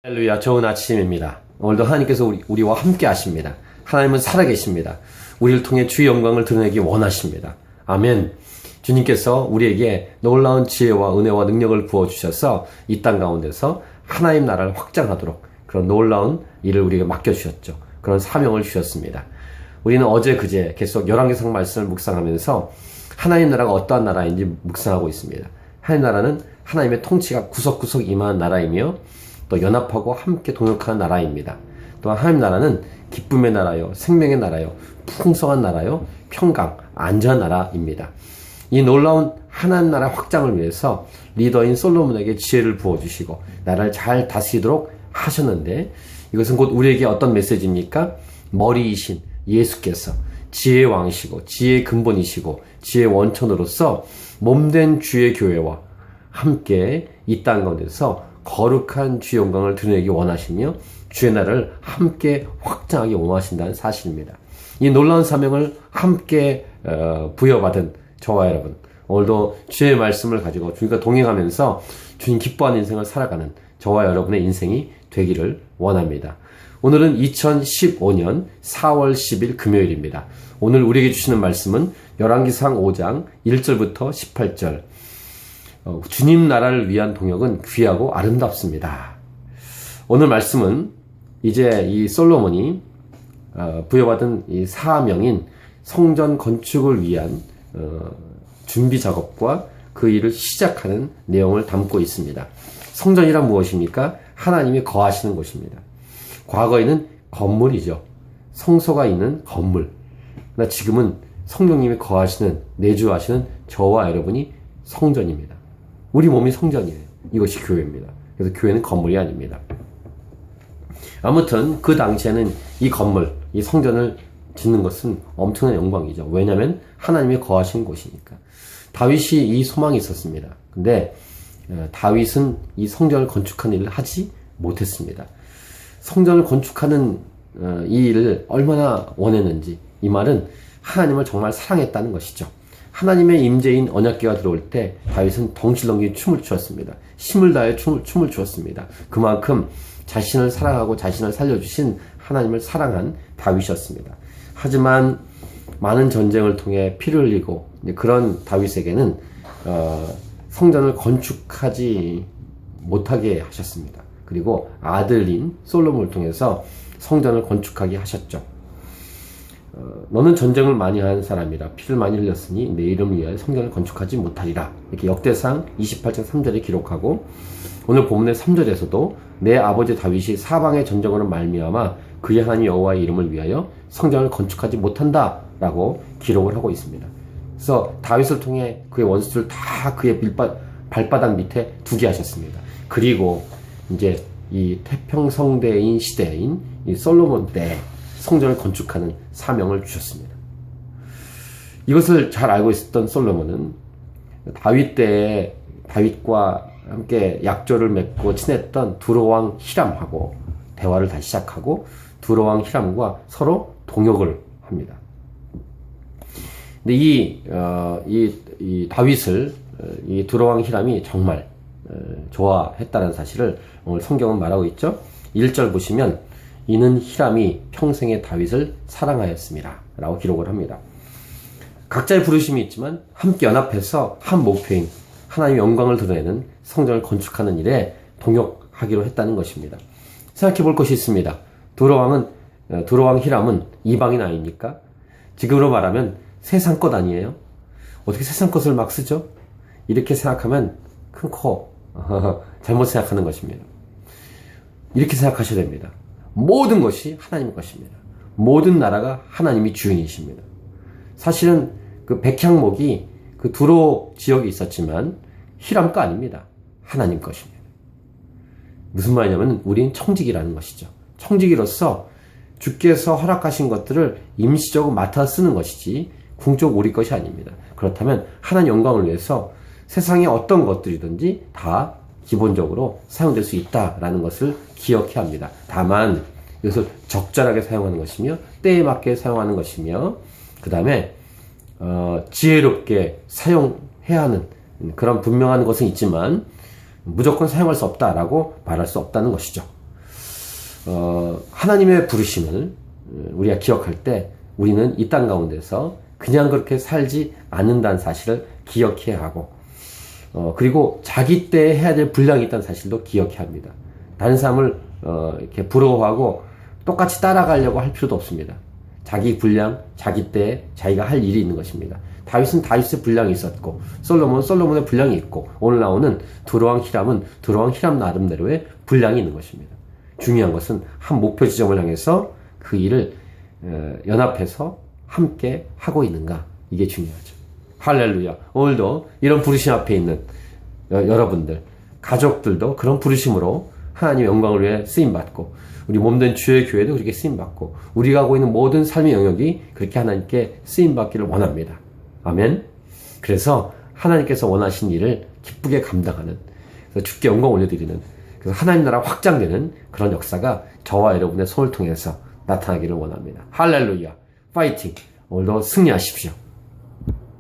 할렐루야, 좋은 아침입니다. 오늘도 하나님께서 우리와 함께 하십니다. 하나님은 살아계십니다. 우리를 통해 주의 영광을 드러내기 원하십니다. 아멘. 주님께서 우리에게 놀라운 지혜와 은혜와 능력을 부어주셔서 이 땅 가운데서 하나님 나라를 확장하도록 그런 놀라운 일을 우리에게 맡겨주셨죠. 그런 사명을 주셨습니다. 우리는 어제 그제 계속 열왕기상 말씀을 묵상하면서 하나님 나라가 어떠한 나라인지 묵상하고 있습니다. 하나님 나라는 하나님의 통치가 구석구석 임한 나라이며 또 연합하고 함께 동역하는 나라입니다. 또한 하나님 나라는 기쁨의 나라요, 생명의 나라요, 풍성한 나라요, 평강, 안전한 나라입니다. 이 놀라운 하나님 나라 확장을 위해서 리더인 솔로몬에게 지혜를 부어주시고 나라를 잘 다스리도록 하셨는데, 이것은 곧 우리에게 어떤 메시지입니까? 머리이신 예수께서 지혜의 왕이시고 지혜의 근본이시고 지혜의 원천으로서 몸된 주의 교회와 함께 이 땅 가운데서 거룩한 주의 영광을 드러내기 원하시며 주의 나라를 함께 확장하기 원하신다는 사실입니다. 이 놀라운 사명을 함께 부여받은 저와 여러분, 오늘도 주의 말씀을 가지고 주님과 동행하면서 주님 기뻐하는 인생을 살아가는 저와 여러분의 인생이 되기를 원합니다. 오늘은 2015년 4월 10일 금요일입니다. 오늘 우리에게 주시는 말씀은 열왕기상 5장 1절부터 18절. 주님 나라를 위한 동역은 귀하고 아름답습니다. 오늘 말씀은 이제 이 솔로몬이 부여받은 이 사명인 성전 건축을 위한 준비 작업과 그 일을 시작하는 내용을 담고 있습니다. 성전이란 무엇입니까? 하나님이 거하시는 곳입니다. 과거에는 건물이죠. 성소가 있는 건물. 그러나 지금은 성령님이 거하시는, 내주하시는 저와 여러분이 성전입니다. 우리 몸이 성전이에요. 이것이 교회입니다. 그래서 교회는 건물이 아닙니다. 아무튼 그 당시에는 이 건물, 이 성전을 짓는 것은 엄청난 영광이죠. 왜냐하면 하나님이 거하신 곳이니까. 다윗이 이 소망이 있었습니다. 근데 다윗은 이 성전을 건축하는 일을 하지 못했습니다. 성전을 건축하는 이 일을 얼마나 원했는지, 이 말은 하나님을 정말 사랑했다는 것이죠. 하나님의 임재인 언약궤가 들어올 때 다윗은 덩실덩실 춤을 추었습니다. 힘을 다해 춤을 추었습니다. 그만큼 자신을 사랑하고 자신을 살려주신 하나님을 사랑한 다윗이었습니다. 하지만 많은 전쟁을 통해 피를 흘리고 그런 다윗에게는 성전을 건축하지 못하게 하셨습니다. 그리고 아들인 솔로몬을 통해서 성전을 건축하게 하셨죠. 너는 전쟁을 많이 한 사람이라 피를 많이 흘렸으니 내 이름을 위하여 성전을 건축하지 못하리라. 이렇게 역대상 28장 3절에 기록하고, 오늘 본문의 3절에서도 내 아버지 다윗이 사방의 전쟁으로 말미암아 그의 하나님 여호와의 이름을 위하여 성전을 건축하지 못한다 라고 기록을 하고 있습니다. 그래서 다윗을 통해 그의 원수들을 다 그의 발바닥 밑에 두게 하셨습니다. 그리고 이제 이 태평성대인 시대인 이 솔로몬 때 성전을 건축하는 사명을 주셨습니다. 이것을 잘 알고 있었던 솔로몬은 다윗 때에 다윗과 함께 약조를 맺고 친했던 두로왕 히람하고 대화를 다시 시작하고 두로왕 히람과 서로 동역을 합니다. 근데 이 다윗을 이 두로왕 히람이 정말 좋아했다는 사실을 오늘 성경은 말하고 있죠. 1절 보시면 이는 히람이 평생의 다윗을 사랑하였습니다 라고 기록을 합니다. 각자의 부르심이 있지만 함께 연합해서 한 목표인 하나님의 영광을 드러내는 성전을 건축하는 일에 동역하기로 했다는 것입니다. 생각해 볼 것이 있습니다. 두로왕 히람은 이방인 아닙니까? 지금으로 말하면 세상 것 아니에요? 어떻게 세상 것을 막 쓰죠? 이렇게 생각하면 큰 코 잘못 생각하는 것입니다. 이렇게 생각하셔야 됩니다. 모든 것이 하나님의 것입니다. 모든 나라가 하나님이 주인이십니다. 사실은 그 백향목이 그 두로 지역에 있었지만 히람 거 아닙니다. 하나님 것입니다. 무슨 말이냐면 우리는 청직이라는 것이죠. 청직이로서 주께서 허락하신 것들을 임시적으로 맡아 쓰는 것이지 궁적 우리 것이 아닙니다. 그렇다면 하나님 영광을 위해서 세상의 어떤 것들이든지 다 기본적으로 사용될 수 있다라는 것을 기억해야 합니다. 다만 이것을 적절하게 사용하는 것이며 때에 맞게 사용하는 것이며 그 다음에 지혜롭게 사용해야 하는 그런 분명한 것은 있지만 무조건 사용할 수 없다라고 말할 수 없다는 것이죠. 하나님의 부르심을 우리가 기억할 때 우리는 이 땅 가운데서 그냥 그렇게 살지 않는다는 사실을 기억해야 하고, 그리고 자기 때에 해야 될 분량이 있다는 사실도 기억해야 합니다. 다른 사람을 이렇게 부러워하고 똑같이 따라가려고 할 필요도 없습니다. 자기 분량, 자기 때에 자기가 할 일이 있는 것입니다. 다윗은 다윗의 분량이 있었고, 솔로몬은 솔로몬의 분량이 있고, 오늘 나오는 두로왕 히람은 두로왕 히람 나름대로의 분량이 있는 것입니다. 중요한 것은 한 목표 지점을 향해서 그 일을 연합해서 함께 하고 있는가, 이게 중요하죠. 할렐루야. 오늘도 이런 부르심 앞에 있는 여러분들, 가족들도 그런 부르심으로 하나님의 영광을 위해 쓰임받고, 우리 몸된 주의 교회도 그렇게 쓰임받고, 우리가 하고 있는 모든 삶의 영역이 그렇게 하나님께 쓰임받기를 원합니다. 아멘. 그래서 하나님께서 원하신 일을 기쁘게 감당하는, 그래서 주께 영광 올려드리는, 그래서 하나님 나라 확장되는 그런 역사가 저와 여러분의 손을 통해서 나타나기를 원합니다. 할렐루야. 파이팅. 오늘도 승리하십시오.